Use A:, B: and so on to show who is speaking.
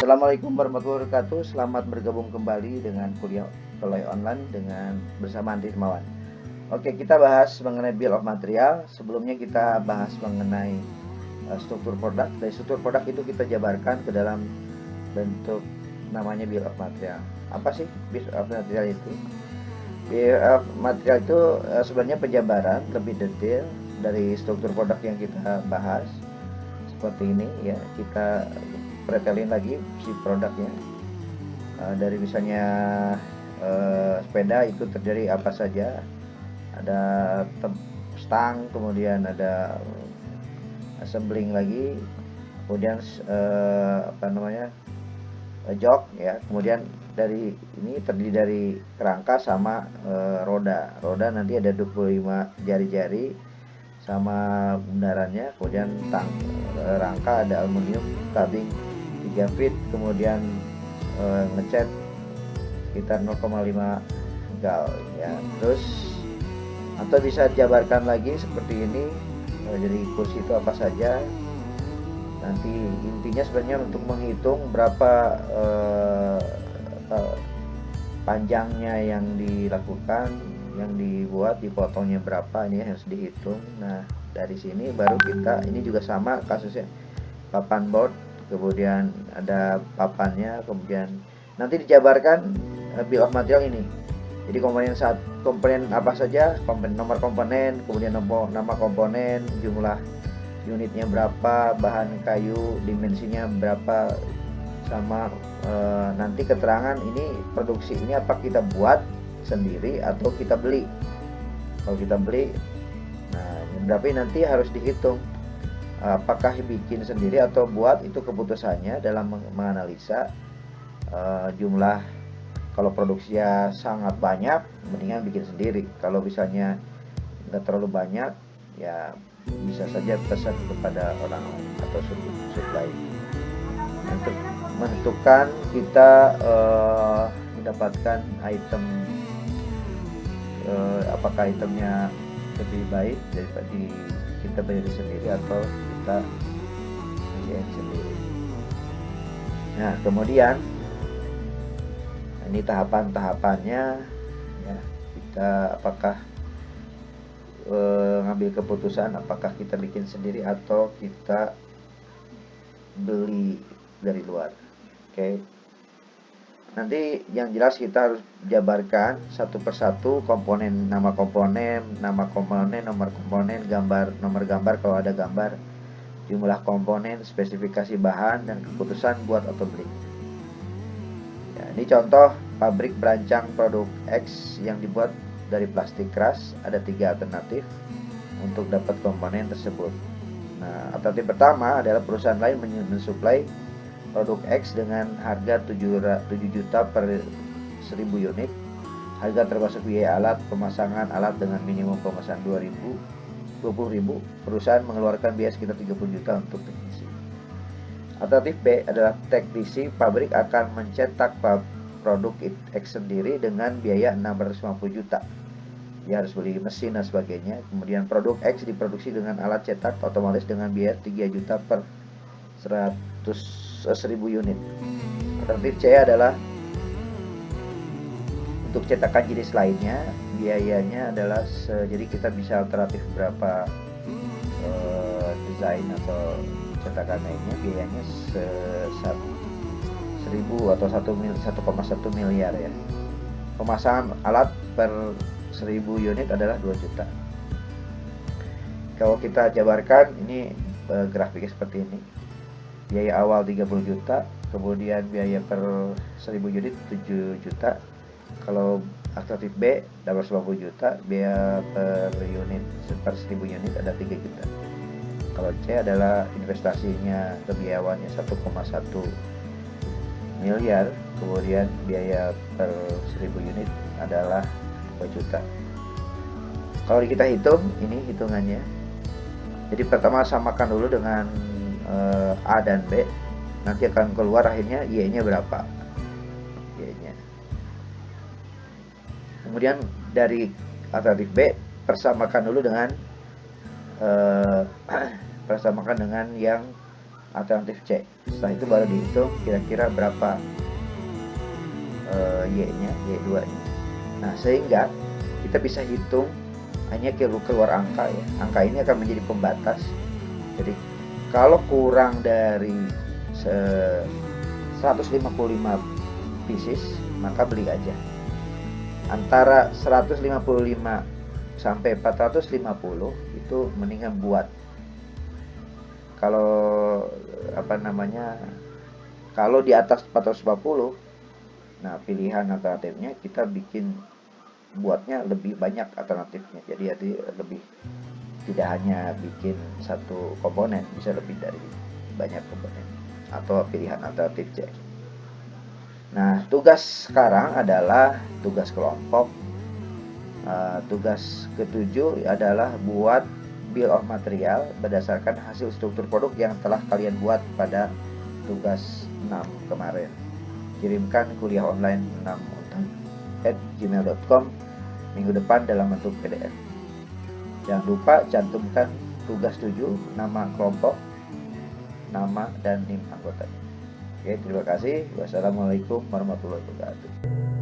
A: Assalamualaikum warahmatullahi wabarakatuh. Selamat bergabung kembali dengan kuliah online dengan bersama Andri Himawan. Oke, kita bahas mengenai bill of material. Sebelumnya kita bahas mengenai struktur produk. Dari struktur produk itu kita jabarkan ke dalam bentuk namanya bill of material. Apa sih bill of material itu? Bill of material itu sebenarnya penjabaran lebih detail dari struktur produk yang kita bahas. Seperti ini ya, kita pretelin lagi si produknya. Dari misalnya sepeda itu terdiri apa saja, ada stang, kemudian ada assembling lagi, kemudian apa namanya, jok ya, kemudian dari ini terdiri dari kerangka sama roda nanti ada 25 jari-jari sama bundarannya, kemudian rangka ada aluminium tabing 3 feet, kemudian ngecat sekitar 0,5 gal ya. Terus atau bisa jabarkan lagi seperti ini, jadi kursi itu apa saja. Nanti intinya sebenarnya untuk menghitung berapa panjangnya yang dilakukan, yang dibuat, dipotongnya berapa, ini harus dihitung. Nah dari sini baru kita, ini juga sama kasusnya, papan board, kemudian ada papannya, kemudian nanti dijabarkan bill of material ini. Jadi komponen apa saja, nomor komponen, kemudian nama komponen, jumlah unitnya berapa, bahan kayu dimensinya berapa, sama nanti keterangan ini produksi ini apa kita buat sendiri atau kita beli. Kalau kita beli, nah berarti nanti harus dihitung apakah bikin sendiri atau buat, itu keputusannya dalam menganalisa jumlah. Kalau produksinya sangat banyak, mendingan bikin sendiri. Kalau misalnya nggak terlalu banyak, ya bisa saja pesan kepada orang lain atau supply. Untuk menentukan kita mendapatkan item, apakah itemnya lebih baik daripada kita beli sendiri atau kita kerjain sendiri. Nah kemudian ini tahapan-tahapannya ya, kita apakah ngambil keputusan apakah kita bikin sendiri atau kita beli dari luar. Oke. Nanti yang jelas kita harus jabarkan satu persatu komponen, nama komponen, nomor komponen, nomor gambar kalau ada gambar, jumlah komponen, spesifikasi bahan, dan keputusan buat atau beli. Ya, ini contoh pabrik berancang produk X yang dibuat dari plastik keras. Ada 3 alternatif untuk dapat komponen tersebut. Nah, alternatif pertama adalah perusahaan lain mensuplai produk X dengan harga 7 juta per 1000 unit. Harga termasuk biaya alat, pemasangan alat dengan minimum pemasangan 20.000. Perusahaan mengeluarkan biaya sekitar 30 juta untuk teknisi. Alternatif B adalah teknisi pabrik akan mencetak produk X sendiri dengan biaya 650 juta. Dia harus beli mesin dan sebagainya. Kemudian produk X diproduksi dengan alat cetak otomatis dengan biaya 3 juta per 1000 unit. Alternatif C adalah untuk cetakan jenis lainnya, biayanya adalah jadi kita bisa alternatif berapa desain atau cetakan lainnya, biayanya 1000 atau 1,1 miliar ya. Pemasangan alat per 1000 unit adalah 2 juta. Kalau kita jabarkan ini grafiknya seperti ini. Biaya awal 30 juta, kemudian biaya per 1000 unit 7 juta. Kalau alternatif B 850 juta, biaya per unit per 1000 unit ada 3 juta. Kalau C adalah investasinya atau biaya awalnya 1,1 miliar, kemudian biaya per 1000 unit adalah 2 juta. Kalau kita hitung, ini hitungannya. Jadi pertama samakan dulu dengan A dan B, nanti akan keluar akhirnya Y-nya berapa. Y-nya. Kemudian dari alternatif B persamakan dulu dengan yang alternatif C. Setelah itu baru dihitung kira-kira berapa Y-nya, Y2-nya. Nah, sehingga kita bisa hitung hanya keluar angka ya. Angka ini akan menjadi pembatas. Jadi kalau kurang dari 155 pieces, maka beli aja. Antara 155 sampai 450 itu mendingan buat. Kalau kalau di atas 450, nah pilihan alternatifnya kita bikin buatnya lebih banyak alternatifnya. Jadi lebih, tidak hanya bikin satu komponen, bisa lebih dari banyak komponen atau pilihan alternatif C. Nah, tugas sekarang adalah tugas kelompok. Tugas ketujuh adalah buat bill of material berdasarkan hasil struktur produk yang telah kalian buat pada tugas 6 kemarin. Kirimkan kuliah online 6untan@gmail.com minggu depan dalam bentuk PDF. Jangan lupa cantumkan tugas 7, nama kelompok, nama dan NIM anggotanya. Oke, terima kasih. Wassalamualaikum warahmatullahi wabarakatuh.